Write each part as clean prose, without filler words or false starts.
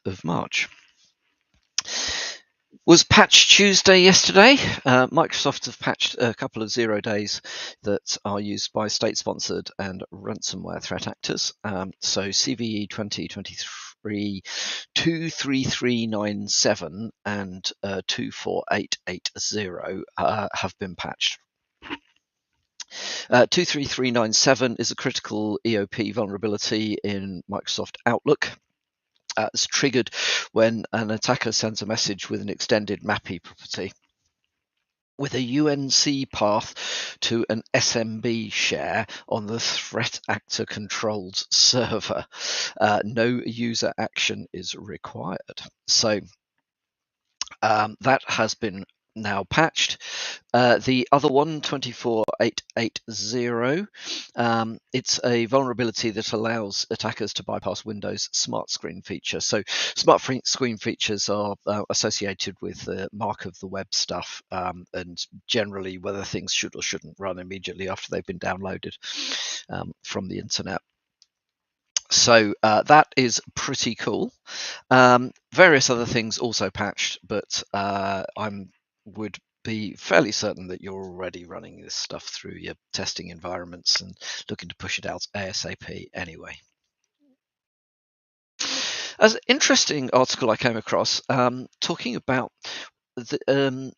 of March. Was Patch Tuesday yesterday. Microsoft have patched a couple of 0 days that are used by state-sponsored and ransomware threat actors. So CVE 2023 23397 and 24880 have been patched. 23397 is a critical EOP vulnerability in Microsoft Outlook. It's triggered when an attacker sends a message with an extended MAPI property with a UNC path to an SMB share on the threat actor controlled server. No user action is required. So that has been now patched. The other one, 24880, it's a vulnerability that allows attackers to bypass Windows Smart Screen feature. So Smart Screen features are associated with the mark of the web stuff, and generally whether things should or shouldn't run immediately after they've been downloaded from the internet. So that is pretty cool. Various other things also patched, but I would be fairly certain that you're already running this stuff through your testing environments and looking to push it out ASAP anyway. As an interesting article I came across talking about the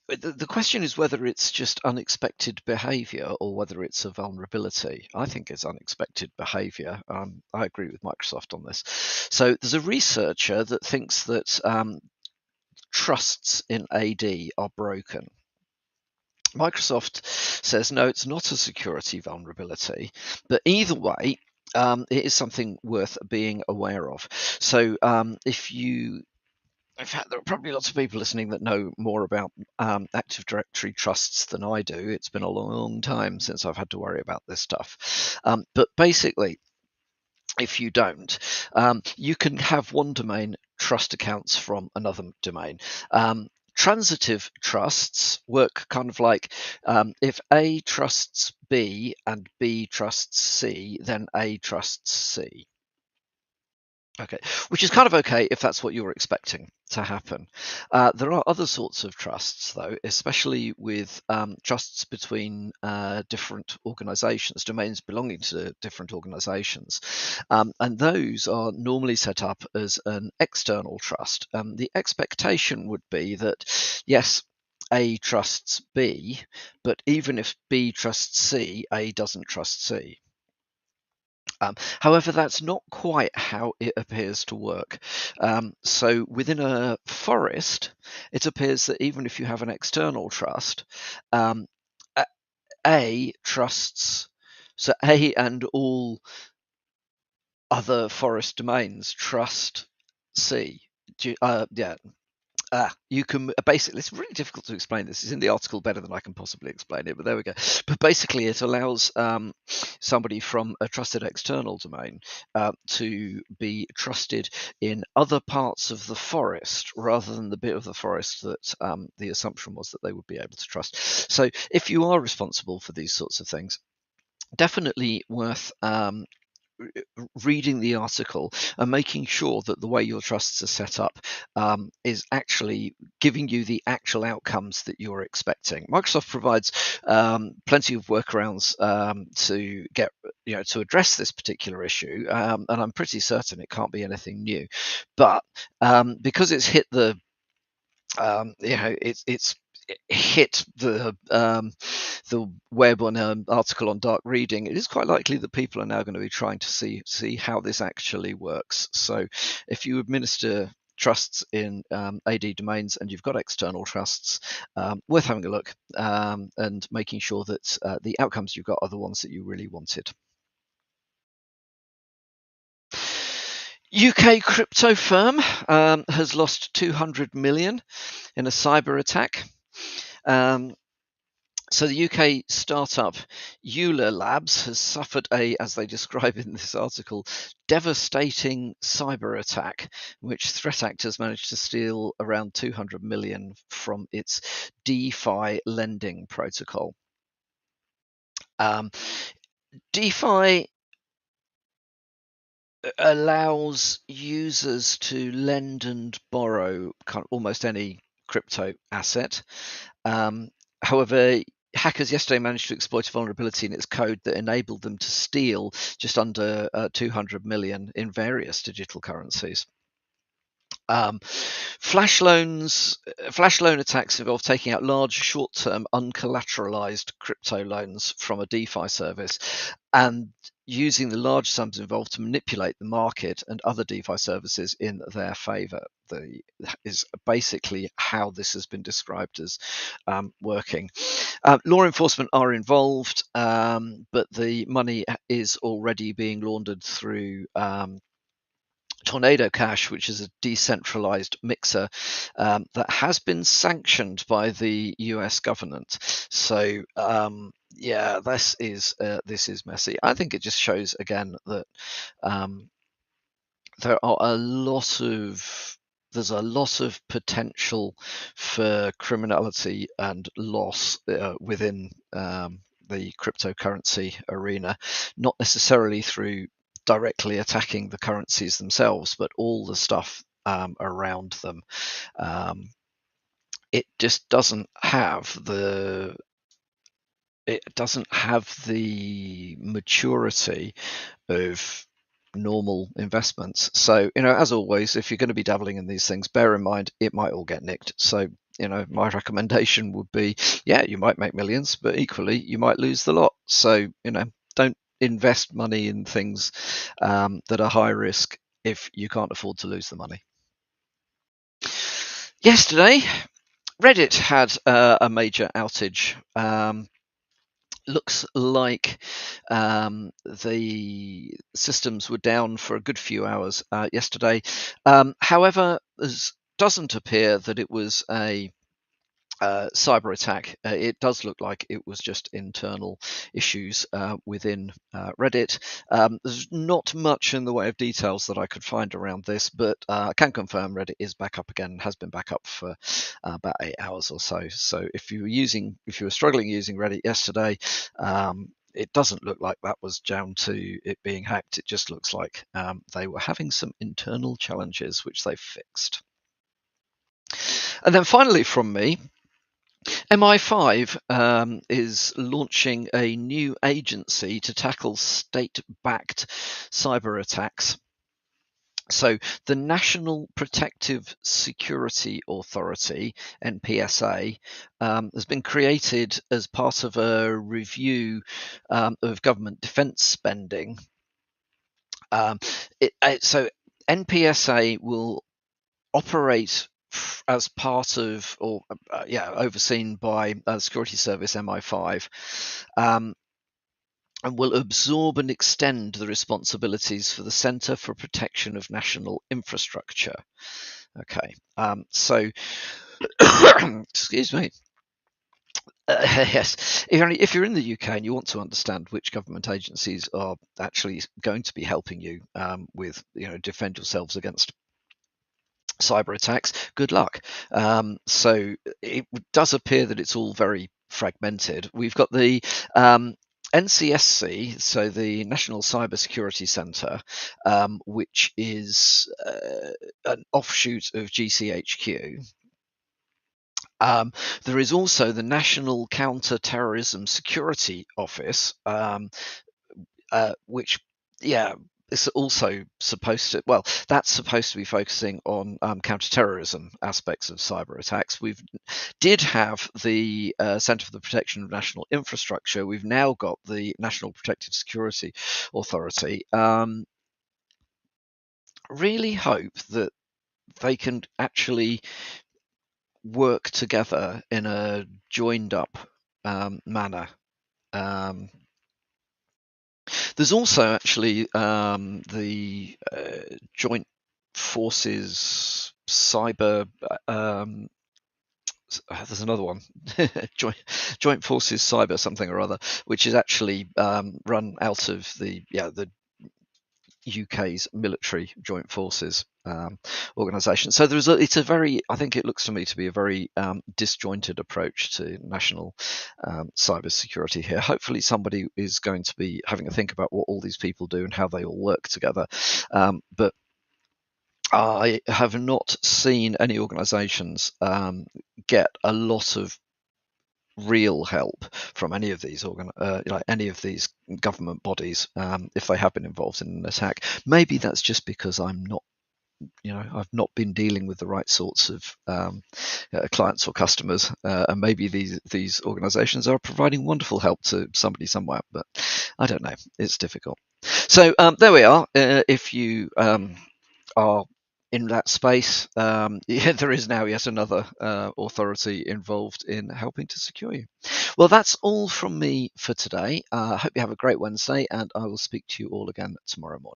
the question is whether it's just unexpected behavior or whether it's a vulnerability. I think it's unexpected behavior. I agree with Microsoft on this. So there's a researcher that thinks that trusts in AD are broken. Microsoft says no, it's not a security vulnerability, but either way, it is something worth being aware of. So in fact, there are probably lots of people listening that know more about Active Directory trusts than I do. It's been a long time since I've had to worry about this stuff. But basically, if you don't, you can have one domain trust accounts from another domain. Transitive trusts work kind of like if A trusts B and B trusts C, then A trusts C. Okay, which is kind of okay if that's what you're expecting to happen. There are other sorts of trusts, though, especially with trusts between different organizations, domains belonging to different organizations. And those are normally set up as an external trust. The expectation would be that, yes, A trusts B, but even if B trusts C, A doesn't trust C. However, that's not quite how it appears to work. So within a forest, it appears that even if you have an external trust, A trusts, so A and all other forest domains trust C. You can basically, it's really difficult to explain this. It's in the article better than I can possibly explain it, but there we go. But basically, it allows somebody from a trusted external domain to be trusted in other parts of the forest rather than the bit of the forest that the assumption was that they would be able to trust. So if you are responsible for these sorts of things, definitely worth reading the article and making sure that the way your trusts are set up is actually giving you the actual outcomes that you're expecting. Microsoft provides plenty of workarounds to get to address this particular issue, and I'm pretty certain it can't be anything new. But because it's hit the it's hit the web on an article on dark reading, it is quite likely that people are now going to be trying to see how this actually works. So if you administer trusts in AD domains and you've got external trusts, worth having a look and making sure that the outcomes you've got are the ones that you really wanted. UK crypto firm has lost 200 million in a cyber attack. So the UK startup Euler Labs has suffered as they describe in this article, devastating cyber attack, in which threat actors managed to steal around 200 million from its DeFi lending protocol. DeFi allows users to lend and borrow kind of almost any crypto asset. However, hackers yesterday managed to exploit a vulnerability in its code that enabled them to steal just under 200 million in various digital currencies. Flash loan attacks involve taking out large, short-term, uncollateralized crypto loans from a DeFi service and using the large sums involved to manipulate the market and other DeFi services in their favor. Is basically how this has been described as working. Law enforcement are involved, but the money is already being laundered through Tornado Cash, which is a decentralized mixer that has been sanctioned by the US government. So yeah, this is messy. I think it just shows again that there are there's a lot of potential for criminality and loss within the cryptocurrency arena, not necessarily through directly attacking the currencies themselves, but all the stuff around them. It just doesn't have the maturity of normal investments. So, as always, if you're going to be dabbling in these things, bear in mind it might all get nicked. So, my recommendation would be, yeah, you might make millions, but equally you might lose the lot. So, don't invest money in things that are high risk if you can't afford to lose the money. Yesterday, Reddit had a major outage. Looks like the systems were down for a good few hours yesterday. However, it doesn't appear that it was a cyber attack. It does look like it was just internal issues within Reddit. There's not much in the way of details that I could find around this, but I can confirm Reddit is back up again, has been back up for about 8 hours or so. So if you were struggling using Reddit yesterday, it doesn't look like that was down to it being hacked. It just looks like they were having some internal challenges, which they fixed. And then finally from me, MI5 is launching a new agency to tackle state-backed cyber attacks. So the National Protective Security Authority, NPSA, has been created as part of a review of government defence spending. So NPSA will operate as part of, or overseen by security service MI5, and will absorb and extend the responsibilities for the Centre for Protection of National Infrastructure. Okay, so excuse me. Yes, if you're in the UK and you want to understand which government agencies are actually going to be helping you with, defend yourselves against cyber attacks, good luck. So it does appear that it's all very fragmented. We've got the NCSC, so the National Cyber Security Centre, which is an offshoot of GCHQ. There is also the National Counter-Terrorism Security Office, which, it's also supposed to, that's supposed to be focusing on counter-terrorism aspects of cyber attacks. We did have the Centre for the Protection of National Infrastructure. We've now got the National Protective Security Authority. Really hope that they can actually work together in a joined up manner. There's also actually the Joint Forces Cyber. There's another one, Joint Forces Cyber something or other, which is actually run out of the UK's military joint forces organisation. So it's a very, I think it looks to me to be a very disjointed approach to national cyber security here. Hopefully somebody is going to be having a think about what all these people do and how they all work together. But I have not seen any organisations get a lot of real help from any of these any of these government bodies if they have been involved in an attack. Maybe that's just because I'm not, I've not been dealing with the right sorts of clients or customers, and maybe these organisations are providing wonderful help to somebody somewhere, but I don't know. It's difficult. So there we are. If you are in that space, there is now yet another authority involved in helping to secure you. Well, that's all from me for today. I hope you have a great Wednesday, and I will speak to you all again tomorrow morning.